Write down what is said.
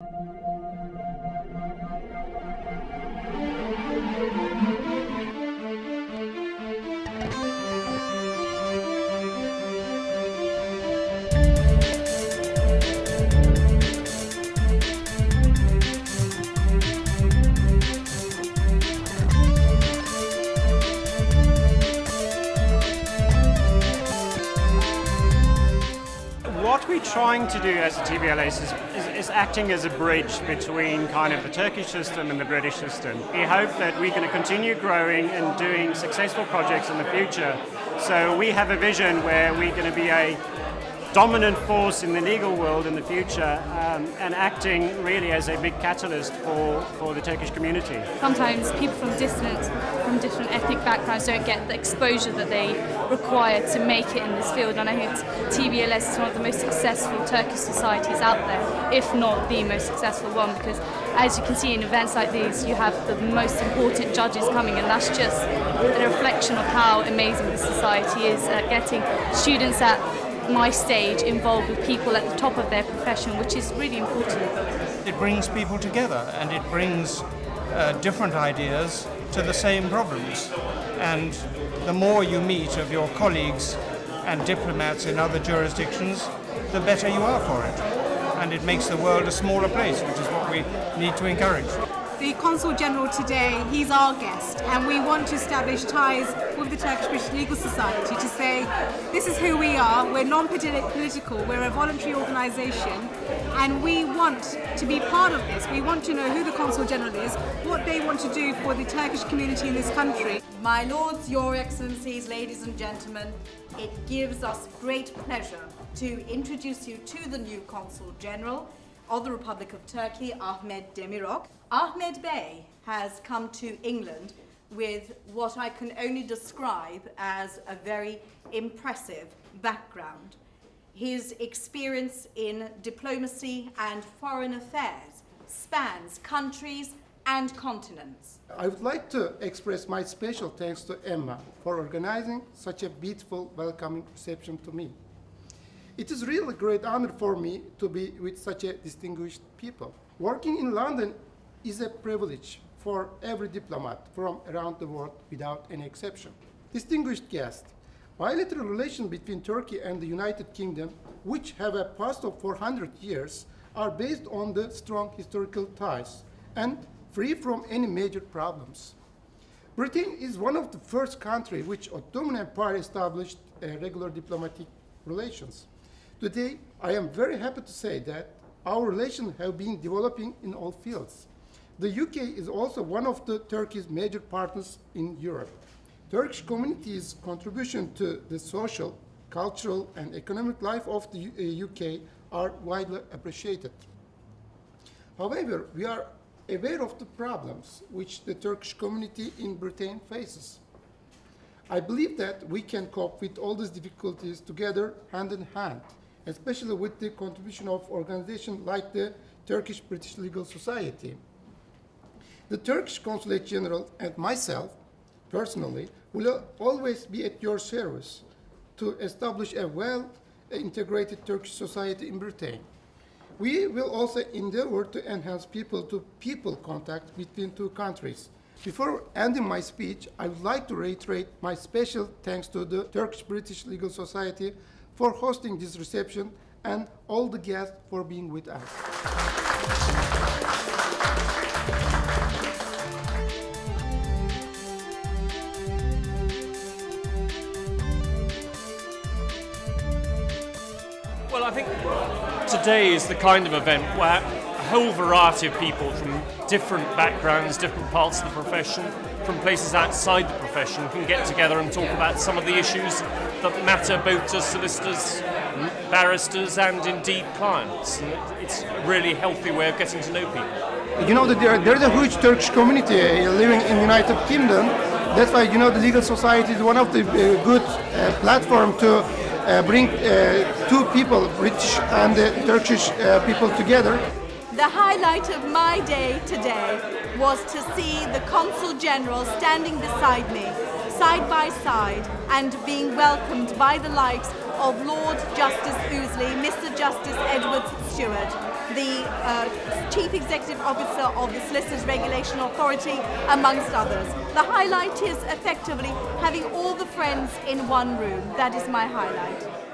What we're trying to do as a TBLS is acting as a bridge between kind of the Turkish system and the British system. We hope that we're going to continue growing and doing successful projects in the future. So we have a vision where we're going to be a dominant force in the legal world in the future and acting really as a big catalyst for the Turkish community. Sometimes people from different ethnic backgrounds don't get the exposure that they require to make it in this field, and I think TBLS is one of the most successful Turkish societies out there, if not the most successful one, because as you can see in events like these you have the most important judges coming, and that's just a reflection of how amazing the society is at getting students at my stage involved with people at the top of their profession, which is really important. It brings people together and it brings different ideas to the same problems. And the more you meet of your colleagues and diplomats in other jurisdictions, the better you are for it. And it makes the world a smaller place, which is what we need to encourage. The Consul General today, he's our guest, and we want to establish ties with the Turkish British Legal Society to say, this is who we are, we're non-political, we're a voluntary organisation, and we want to be part of this. We want to know who the Consul General is, what they want to do for the Turkish community in this country. My Lords, Your Excellencies, ladies and gentlemen, it gives us great pleasure to introduce you to the new Consul General of the Republic of Turkey, Ahmet Demirok. Ahmet Bey has come to England with what I can only describe as a very impressive background. His experience in diplomacy and foreign affairs spans countries and continents. I would like to express my special thanks to Emma for organizing such a beautiful, welcoming reception to me. It is really a great honor for me to be with such a distinguished people. Working in London is a privilege for every diplomat from around the world without any exception. Distinguished guests, bilateral relations between Turkey and the United Kingdom, which have a past of 400 years, are based on the strong historical ties and free from any major problems. Britain is one of the first countries which Ottoman Empire established regular diplomatic relations. Today, I am very happy to say that our relations have been developing in all fields. The UK is also one of the Turkey's major partners in Europe. Turkish community's contribution to the social, cultural, and economic life of the UK are widely appreciated. However, we are aware of the problems which the Turkish community in Britain faces. I believe that we can cope with all these difficulties together, hand in hand, especially with the contribution of organizations like the Turkish British Legal Society. The Turkish Consulate General and myself, personally, will always be at your service to establish a well-integrated Turkish society in Britain. We will also endeavor to enhance people-to-people contact between two countries. Before ending my speech, I would like to reiterate my special thanks to the Turkish British Legal Society for hosting this reception and all the guests for being with us. Well, I think today is the kind of event where a whole variety of people from different backgrounds, different parts of the profession, from places outside the profession can get together and talk about some of the issues that matter both to solicitors, barristers and indeed clients. And it's a really healthy way of getting to know people. You know that there is a huge Turkish community living in the United Kingdom. That's why, you know, the legal society is one of the good platform to bring two people, British and Turkish people together. The highlight of my day today was to see the Consul General standing beside me, side by side, and being welcomed by the likes of Lord Justice Ouseley, Mr. Justice Edward Stewart, the Chief Executive Officer of the Solicitors Regulation Authority, amongst others. The highlight is effectively having all the friends in one room. That is my highlight.